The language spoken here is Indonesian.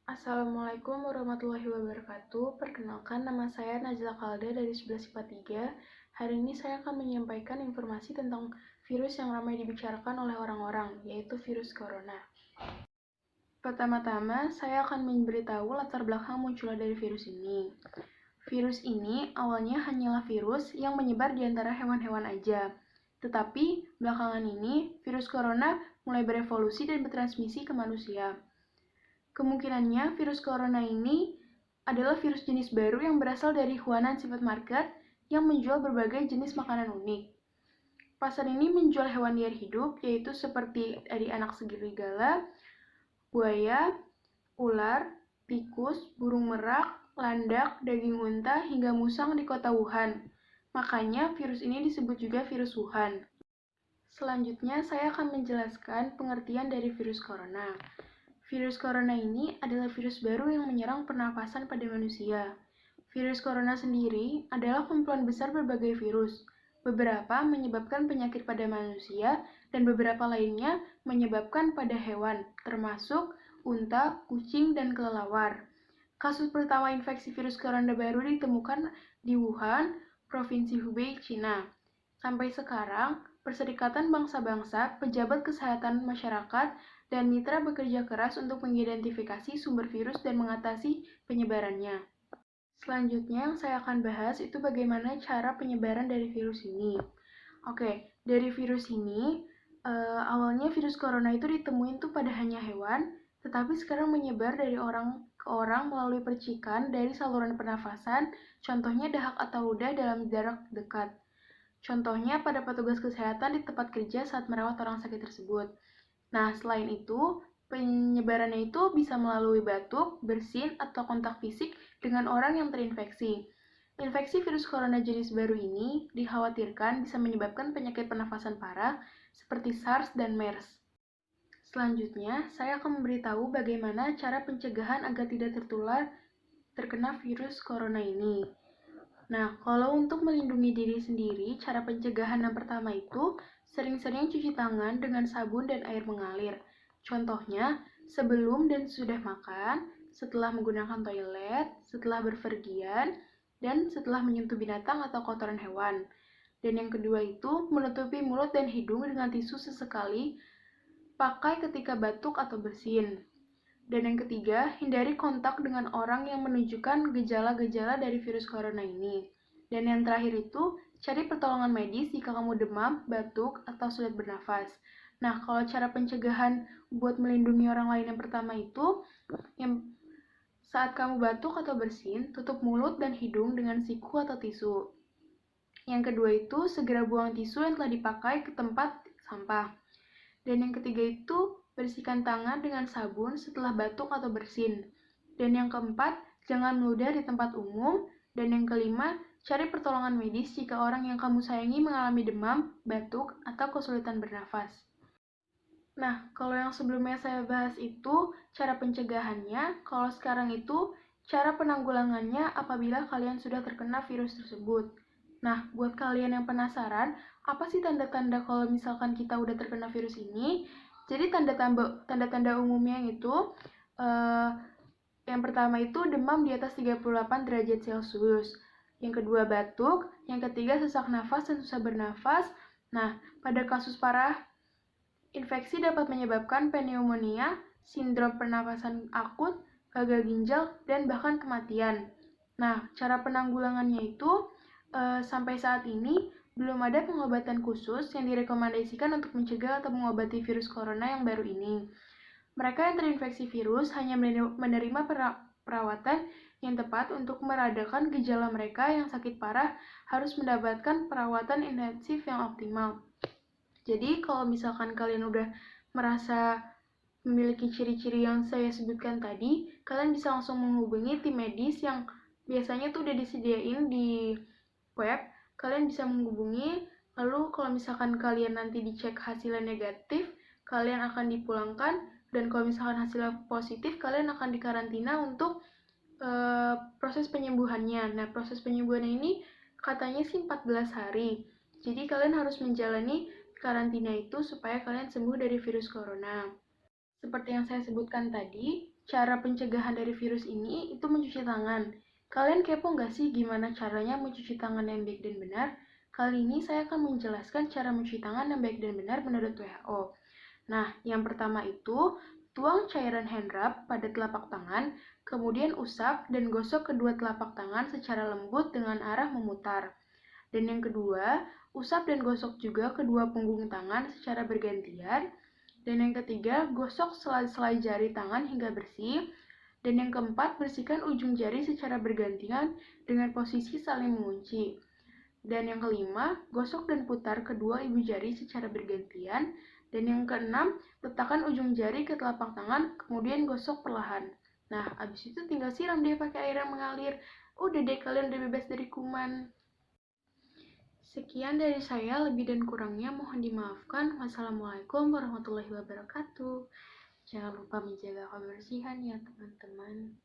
Assalamualaikum warahmatullahi wabarakatuh. Perkenalkan, nama saya Najla Kalda dari 11 IPA 3. Hari ini saya akan menyampaikan informasi tentang virus yang ramai dibicarakan oleh orang-orang, yaitu virus corona. Pertama-tama, saya akan memberitahu latar belakang munculnya dari virus ini. Virus ini awalnya hanyalah virus yang menyebar di antara hewan-hewan aja. Tetapi, belakangan ini, virus corona mulai berevolusi dan bertransmisi ke manusia. Kemungkinannya virus corona ini adalah virus jenis baru yang berasal dari Huanan Seafood Market yang menjual berbagai jenis makanan unik. Pasar ini menjual hewan liar hidup, yaitu seperti dari anak serigala, buaya, ular, tikus, burung merak, landak, daging unta, hingga musang di kota Wuhan. Makanya virus ini disebut juga virus Wuhan. Selanjutnya, saya akan menjelaskan pengertian dari virus corona. Virus corona ini adalah virus baru yang menyerang pernapasan pada manusia. Virus corona sendiri adalah kumpulan besar berbagai virus. Beberapa menyebabkan penyakit pada manusia dan beberapa lainnya menyebabkan pada hewan, termasuk unta, kucing, dan kelelawar. Kasus pertama infeksi virus corona baru ditemukan di Wuhan, Provinsi Hubei, Cina. Sampai sekarang, Perserikatan Bangsa-Bangsa, pejabat kesehatan masyarakat, dan mitra bekerja keras untuk mengidentifikasi sumber virus dan mengatasi penyebarannya. Selanjutnya yang saya akan bahas itu bagaimana cara penyebaran dari virus ini. Oke, dari virus ini, awalnya virus corona itu ditemuin tuh pada hanya hewan, tetapi sekarang menyebar dari orang ke orang melalui percikan dari saluran pernafasan, contohnya dahak atau ludah dalam jarak dekat. Contohnya pada petugas kesehatan di tempat kerja saat merawat orang sakit tersebut. Nah, selain itu, penyebarannya itu bisa melalui batuk, bersin, atau kontak fisik dengan orang yang terinfeksi. Infeksi virus corona jenis baru ini dikhawatirkan bisa menyebabkan penyakit pernafasan parah seperti SARS dan MERS. Selanjutnya, saya akan memberitahu bagaimana cara pencegahan agar tidak terkena virus corona ini. Nah, kalau untuk melindungi diri sendiri, cara pencegahan yang pertama itu sering-sering cuci tangan dengan sabun dan air mengalir. Contohnya, sebelum dan sesudah makan, setelah menggunakan toilet, setelah berpergian, dan setelah menyentuh binatang atau kotoran hewan. Dan yang kedua itu menutupi mulut dan hidung dengan tisu sesekali, pakai ketika batuk atau bersin. Dan yang ketiga, hindari kontak dengan orang yang menunjukkan gejala-gejala dari virus corona ini. Dan yang terakhir itu, cari pertolongan medis jika kamu demam, batuk, atau sulit bernafas. Nah, kalau cara pencegahan buat melindungi orang lain yang pertama itu, saat kamu batuk atau bersin, tutup mulut dan hidung dengan siku atau tisu. Yang kedua itu, segera buang tisu yang telah dipakai ke tempat sampah. Dan yang ketiga itu, bersihkan tangan dengan sabun setelah batuk atau bersin. Dan yang keempat, jangan meludah di tempat umum. Dan yang kelima, cari pertolongan medis jika orang yang kamu sayangi mengalami demam, batuk, atau kesulitan bernafas. Nah, kalau yang sebelumnya saya bahas itu cara pencegahannya, kalau sekarang itu cara penanggulangannya apabila kalian sudah terkena virus tersebut. Nah, buat kalian yang penasaran, apa sih tanda-tanda kalau misalkan kita udah terkena virus ini? Jadi tanda-tanda umumnya itu yang pertama itu demam di atas 38 derajat Celcius. Yang kedua batuk, yang ketiga sesak nafas dan susah bernafas. Nah, pada kasus parah, infeksi dapat menyebabkan pneumonia, sindrom pernafasan akut, gagal ginjal, dan bahkan kematian. Nah, cara penanggulangannya itu sampai saat ini belum ada pengobatan khusus yang direkomendasikan untuk mencegah atau mengobati virus corona yang baru ini. Mereka yang terinfeksi virus hanya menerima perawatan yang tepat untuk meredakan gejala. Mereka yang sakit parah harus mendapatkan perawatan intensif yang optimal. Jadi kalau misalkan kalian udah merasa memiliki ciri-ciri yang saya sebutkan tadi, kalian bisa langsung menghubungi tim medis yang biasanya tuh udah disediain di web. Kalian bisa menghubungi, lalu kalau misalkan kalian nanti dicek hasilnya negatif, kalian akan dipulangkan, dan kalau misalkan hasilnya positif, kalian akan dikarantina untuk proses penyembuhannya. Nah, proses penyembuhannya ini katanya sih 14 hari. Jadi kalian harus menjalani karantina itu supaya kalian sembuh dari virus corona. Seperti yang saya sebutkan tadi, cara pencegahan dari virus ini itu mencuci tangan. Kalian kepo nggak sih gimana caranya mencuci tangan yang baik dan benar? Kali ini saya akan menjelaskan cara mencuci tangan yang baik dan benar menurut WHO. Nah, yang pertama itu, tuang cairan hand rub pada telapak tangan, kemudian usap dan gosok kedua telapak tangan secara lembut dengan arah memutar. Dan yang kedua, usap dan gosok juga kedua punggung tangan secara bergantian. Dan yang ketiga, gosok selai-selai jari tangan hingga bersih. Dan yang keempat, bersihkan ujung jari secara bergantian dengan posisi saling mengunci. Dan yang kelima, gosok dan putar kedua ibu jari secara bergantian. Dan yang keenam, letakkan ujung jari ke telapak tangan, kemudian gosok perlahan. Nah, abis itu tinggal siram deh pakai air yang mengalir. Udah deh, kalian udah bebas dari kuman. Sekian dari saya, lebih dan kurangnya mohon dimaafkan. Wassalamualaikum warahmatullahi wabarakatuh. Jangan lupa menjaga kebersihan ya teman-teman.